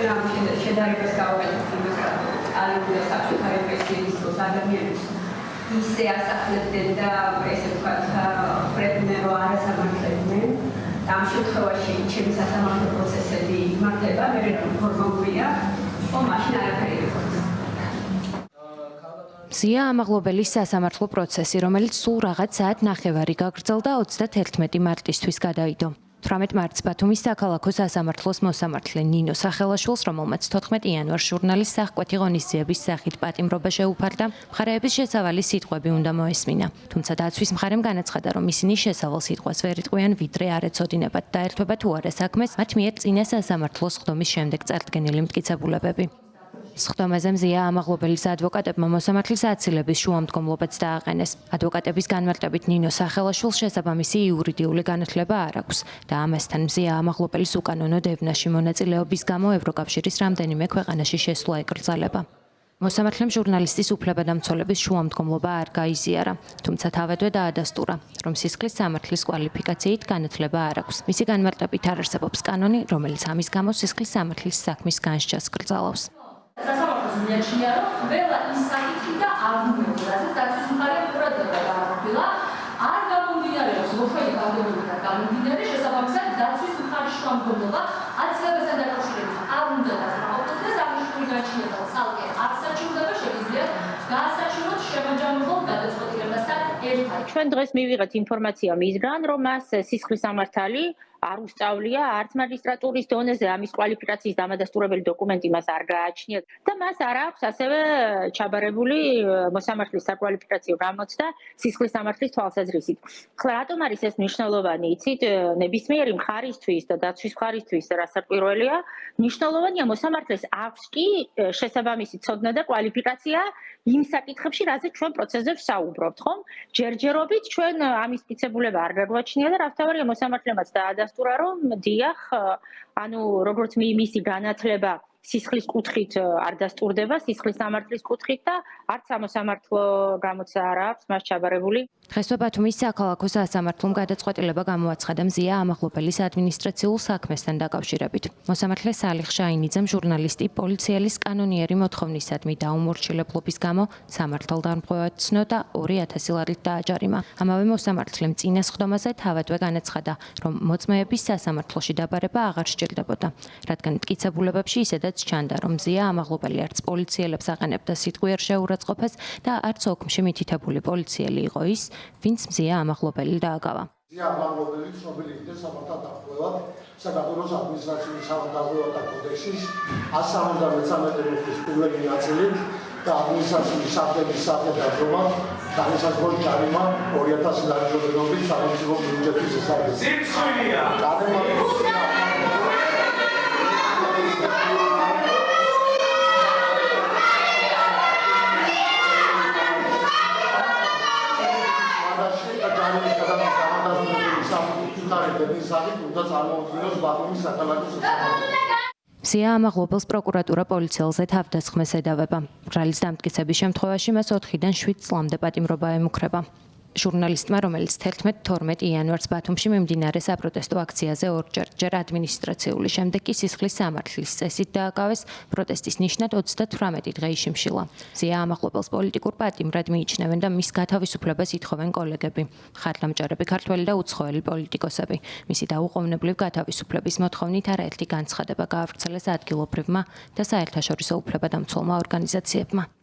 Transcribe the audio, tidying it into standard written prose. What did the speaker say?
ჩვენ ამ შედარებას გავაკეთებთ იმას, რომ ალუმინა საბჭოთა რეპრესიის დროს ადამიანებს ისე ასახლებდნენ და ესე ვთქვათ, ხრებდნენ, რომ არასამართლებდნენ. ამ შემთხვევაში ჩემი სასამართლო პროცესები იმართება, მე რომ ფორმალურია, მაშინ არაფერი არ იქნება. მზია ამაღლობელის სასამართლო პროცესი, რომელიც სულ რაღაც საათ ნახევარი გაგრძელდა 31 მარტისთვის გადაიდო. 18 მარტს ბათუმის საქალაქო სასამართლოს მოსამართლე ნინო სახელაშვილს, რომელმაც 14 იანვარს ჟურნალის სახკვეთი ღონისძიების სახით პატიმრობა შეუფარდა, მხარეების შესავალი სიტყვები უნდა მოესმინა. თუმცა დაცვის მხარემ განაცხადა, რომ ისინი შესავალ სიტყვას ვერ იტყვიან, ვიდრე არ ეცოდინებათ და ერთვება თუ არა საქმეს, მათ მიერ წინა სასამართლოს ხდომის შემდეგ წარდგენილი მტკიცებულებები. სხდომაზე მზია ამაღლობელის ადვოკატებმა მოსამართლის აცილების შუამდგომლობაც დააყენეს. ადვოკატების განმარტებით ნინო სახელაშვილს შესაბამისი იურიდიული განათლება არ აქვს და ამასთან მზია ამაღლობელის უკანონო დევნაში მონაწილეობის გამო ევროკავშირის რამდენიმე ქვეყანაში შესვლა ეკრძალება. მოსამართლემ ჟურნალისტის უფლებადამცველების შუამდგომლობა არ გაიზიარა, თუმცა თავადვე დაადასტურა, რომ სისხლის სამართლის კვალიფიკაციით განათლება არ აქვს. მისი განმარტებით არ არსებობს კანონი, რომელიც ამის გამო სისხლის სამართლის საქმის განსჯას კრძალავს. სასამართლოს მიაჩნია, რომ ყველა ის საკითხი და არგუმენტი, რასაც დაცვის მხარე ყურადღება დააყრდნილა, არ გამომდინარეობს მოხელი გაგებულიდან გამომდინარე, შესაბამისად დაცვის მხარის შუამდგომლობა აცილებასთან დაკავშირებით არ უნდა დაწესებულდეს, აღნიშნული გაჩნდება ცალკე არ საჭიროება შეგვიძლია გაასაჭიროთ შემაჯამებულ გადაწყვეტილებასთან ერთად. ჩვენ დღეს მივიღეთ ინფორმაცია მისგან, რომ მას სისხლის სამართალი არ უსწავლია არც მაგისტრატურის დონეზე ამის კვალიფიკაციის დამადასტურებელი დოკუმენტი მას არ გააჩნია და მას არ აქვს ასევე ჩაბარებული მოსამართლის საკვალიფიკაციო გამოცდა სისხლის სამართლის თვალსაზრისით. ხლა რატომ არის ეს მნიშვნელოვანი? იცით, ნებისმიერი მხარისთვის და დაცვის მხარისთვის რასაკვირველია, მნიშვნელოვანია მოსამართლეს აქვს კი შესაბამისი ცოდნა და კვალიფიკაცია იმ საკითხებში, რაზეც ჩვენ პროცესზე ვსაუბრობთ, ხომ? ჯერჯერობით ჩვენ ამის მტკიცებულება არ გაგვაჩნია და რასთავარია მოსამართლემაც დაადასტურა, რომ დიახ, ანუ როგორც მისი განათლება სისხლის კუთხით არ დასტურდება, სისხლის სამართლის კუთხით და არც სამოსამართლო გამოცდა არ აქვს მას ჩაბარებული. დღესვე ბათუმის საქალაქო სასამართლომ გადაწყვეტილება გამოაცხადა მზია ამაღლობელის ადმინისტრაციულ საქმესთან დაკავშირებით. მოსამართლე სალიხ შაინიძემ ჟურნალისტი პოლიციელის კანონიერი მოთხოვნისადმი დაუმორჩილებლობის გამო სამართალდამხმევად ცნო და 2000 ლარით დააჯარიმა. ამავე მოსამართლემ წინა სხდომაზე თავადვე განაცხადა, რომ მოწმეების სასამართლოში დაბარება აღარ სჭირდებოდა, რადგან მტკიცებულებებში ისედაც ჩანდა, რომ მზია ამაღლობელი არც პოლიციელებს აყენებდა სიტყვიერ შეურაცხყოფას და არც ოქმში მითითებული პოლიციელი იყო ის, ვინც მზია ამაღლობელი დააგავა. მზია ამაღლობელი ცნობილი იქნა სამართალდამხმევად საქართველოს ადმინისტრაციული სამართალდამხმევთა კოდექსის 173 პუნქტის პირველი ნაწილი და ადმინისტრაციული საქმეების საფედრომა განისაზღვრა ჯარიმა 2000 ლარის ოდენობით სახელმწიფო ბიუჯეტის შესაბამისად. სიმსხვილია. მზია ამაღლობელს პროკურატურა პოლიციელზე თავდასხმეს ედავება. ბრალის დამტკიცების შემთხვევაში მას 4-დან 7 წლამდე პატიმრობა ემუქრება. ჟურნალისტმა, რომელიც 11-12 იანვარს ბათუმში მიმდინარე საპროტესტო აქციაზე ორჯერ ადმინისტრაციული, შემდეგ კი სისხლის სამართლის წესით დააკავეს, პროტესტის ნიშნად 38 დღე იშიმშილა. მზია ამაღლობელს პოლიტიკურ პატიმრად მიიჩნევენ და მის გათავისუფლებას ითხოვენ კოლეგები, მხარდამჭერები, ქართველი და უცხოელი პოლიტიკოსები. მისი დაუყოვნებლივ გათავისუფლების მოთხოვნით არაერთი განცხადება გაავრცელეს ადგილობრივმა და საერთაშორისო უფლებადამცველმა ორგანიზაციებმა.